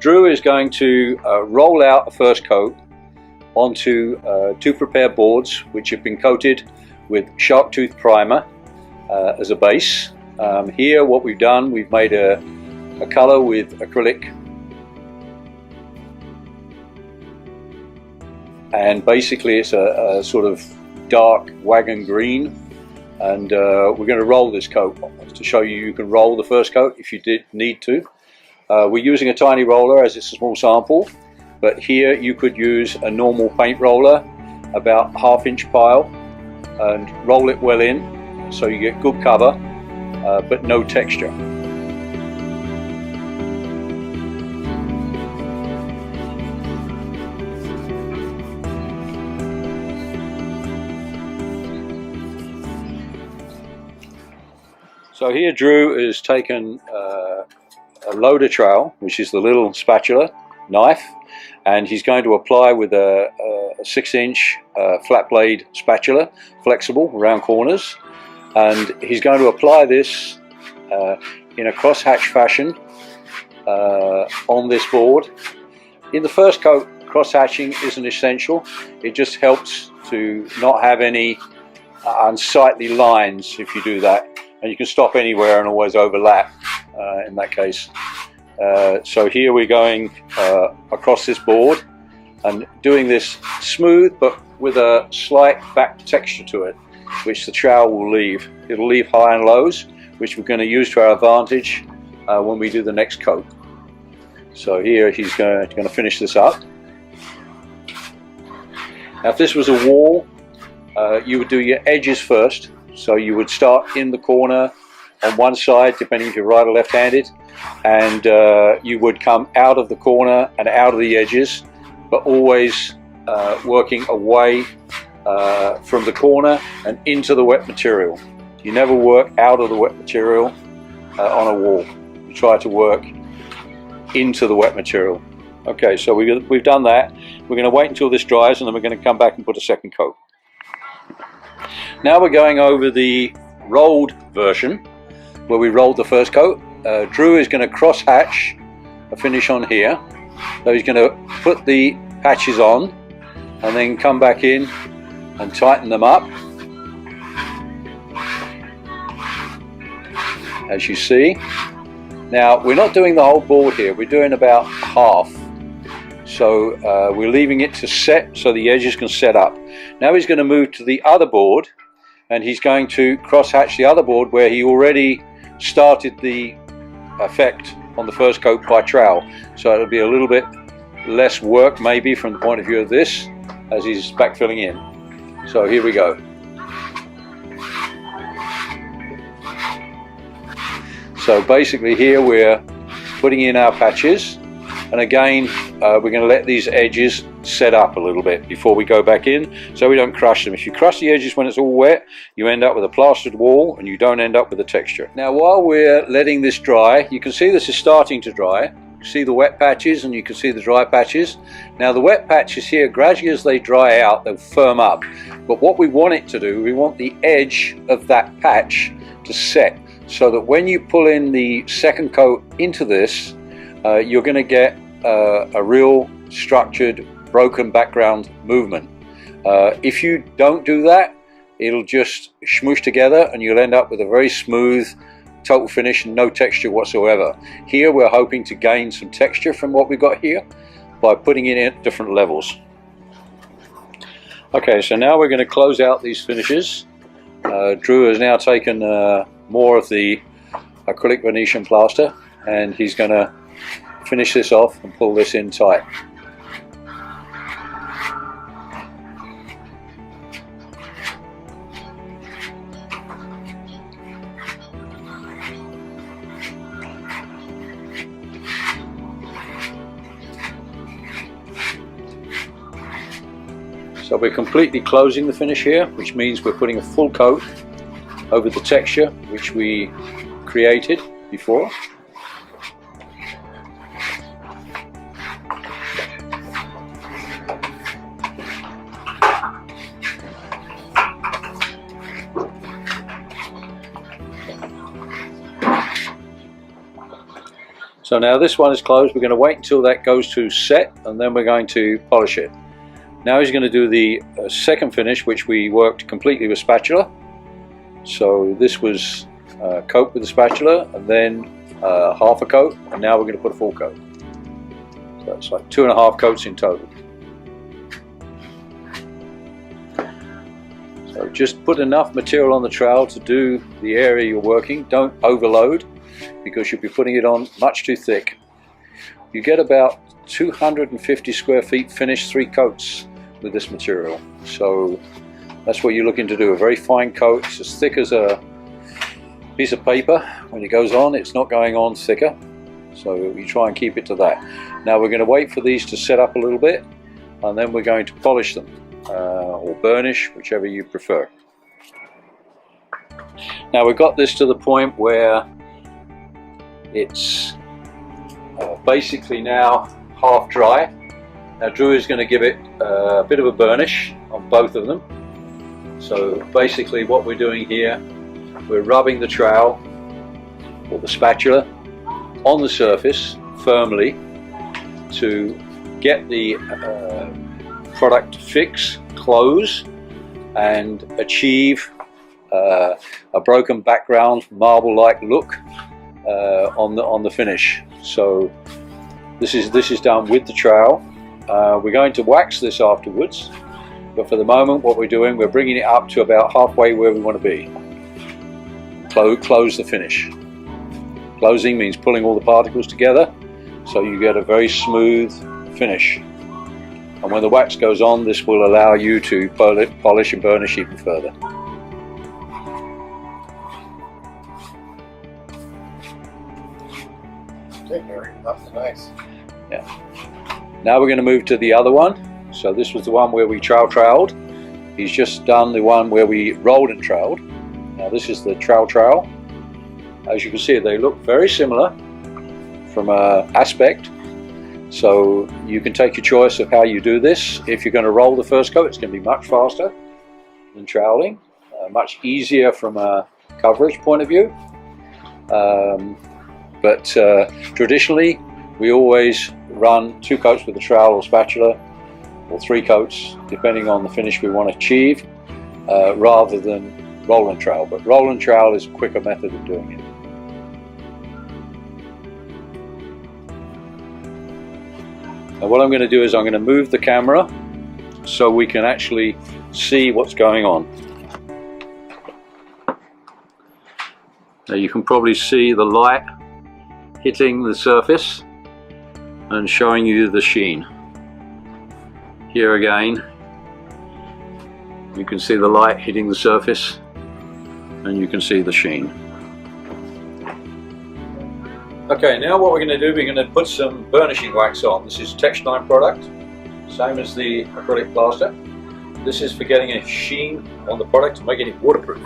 Drew is going to roll out a first coat onto two prepared boards which have been coated with shark tooth primer as a base. Here what we've done, we've made a colour with acrylic, and basically it's a sort of dark wagon green, and we're going to roll this coat to show you can roll the first coat if you did need to. We're using a tiny roller as it's a small sample, but here you could use a normal paint roller, about ½ inch pile, and roll it well in so you get good cover but no texture. So here Drew has taken a loader trowel, which is the little spatula knife, and he's going to apply with a 6-inch flat blade spatula, flexible around corners, and he's going to apply this in a cross-hatch fashion on this board. In the first coat, cross-hatching isn't essential. It just helps to not have any unsightly lines if you do that, and you can stop anywhere and always overlap in that case. So here we're going across this board and doing this smooth but with a slight back texture to it, which the trowel will leave. It'll leave high and lows, which we're going to use to our advantage when we do the next coat. So here he's going to finish this up. Now if this was a wall, you would do your edges first. So you would start in the corner on one side, depending if you're right or left-handed, and you would come out of the corner and out of the edges, but always working away from the corner and into the wet material. You never work out of the wet material on a wall. You try to work into the wet material. Okay, so we've done that. We're going to wait until this dries, and then we're going to come back and put a second coat. Now we're going over the rolled version, where we rolled the first coat. Drew is going to cross hatch a finish on here. So he's going to put the patches on and then come back in and tighten them up, as you see. Now we're not doing the whole board here, we're doing about half. So we're leaving it to set so the edges can set up. Now he's going to move to the other board, and he's going to cross hatch the other board where he already started the effect on the first coat by trowel. So it'll be a little bit less work maybe from the point of view of this as he's backfilling in. So here we go. So basically here we're putting in our patches, and again we're going to let these edges set up a little bit before we go back in so we don't crush them. If you crush the edges when it's all wet, you end up with a plastered wall and you don't end up with a texture. Now while we're letting this dry, you can see this is starting to dry. You see the wet patches and you can see the dry patches. Now the wet patches here, gradually as they dry out, they'll firm up. But what we want it to do, we want the edge of that patch to set, so that when you pull in the second coat into this, you're going to get a real structured, broken background movement. If you don't do that, it'll just smoosh together and you'll end up with a very smooth total finish and no texture whatsoever. Here we're hoping to gain some texture from what we've got here by putting it in at different levels. Okay, so now we're going to close out these finishes. Drew has now taken more of the Acrylic Venetian Plaster, and he's going to finish this off and pull this in tight. So we're completely closing the finish here, which means we're putting a full coat over the texture which we created before. So now this one is closed. We're going to wait until that goes to set, and then we're going to polish it. Now he's going to do the second finish, which we worked completely with spatula. So this was coat with the spatula, and then half a coat, and now we're going to put a full coat. So it's like 2.5 coats in total. So just put enough material on the trowel to do the area you're working. Don't overload, because you'll be putting it on much too thick. You get about 250 square feet finished 3 coats with this material. So that's what you're looking to do, a very fine coat. It's as thick as a piece of paper. When it goes on, it's not going on thicker. So you try and keep it to that. Now we're going to wait for these to set up a little bit, and then we're going to polish them or burnish, whichever you prefer. Now we've got this to the point where it's basically now half dry. Now Drew is going to give it a bit of a burnish on both of them. So basically what we're doing here, we're rubbing the trowel or the spatula on the surface firmly to get the product to fix, close, and achieve a broken background marble-like look on the finish. So this is done with the trowel. We're going to wax this afterwards, but for the moment what we're doing, we're bringing it up to about halfway where we want to be. Close the finish. Closing means pulling all the particles together, so you get a very smooth finish. And when the wax goes on, this will allow you to polish and burnish even further. That's nice. Yeah. Now we're going to move to the other one. So this was the one where we troweled. He's just done the one where we rolled and troweled. Now this is the trowel. As you can see, they look very similar from aspect. So you can take your choice of how you do this. If you're going to roll the first coat, it's going to be much faster than troweling, much easier from a coverage point of view. But traditionally, we always run 2 coats with the trowel or spatula, or 3 coats, depending on the finish we want to achieve, rather than roll and trowel. But roll and trowel is a quicker method of doing it. Now what I'm going to do is I'm going to move the camera so we can actually see what's going on. Now you can probably see the light hitting the surface and showing you the sheen. Here again, you can see the light hitting the surface and you can see the sheen. Okay, now what we're going to do, we're going to put some burnishing wax on. This is Texturline product, same as the acrylic plaster. This is for getting a sheen on the product and making it waterproof.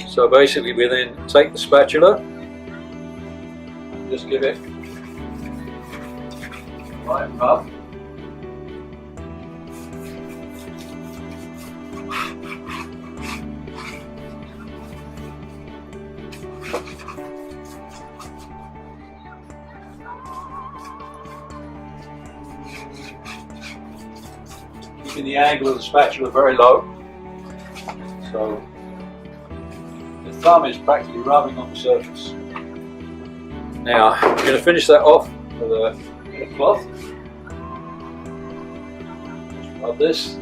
So basically we then take the spatula and just give it a light rub. keeping the angle of the spatula very low. So the thumb is practically rubbing on the surface. Now I'm going to finish that off with a cloth. Rub this.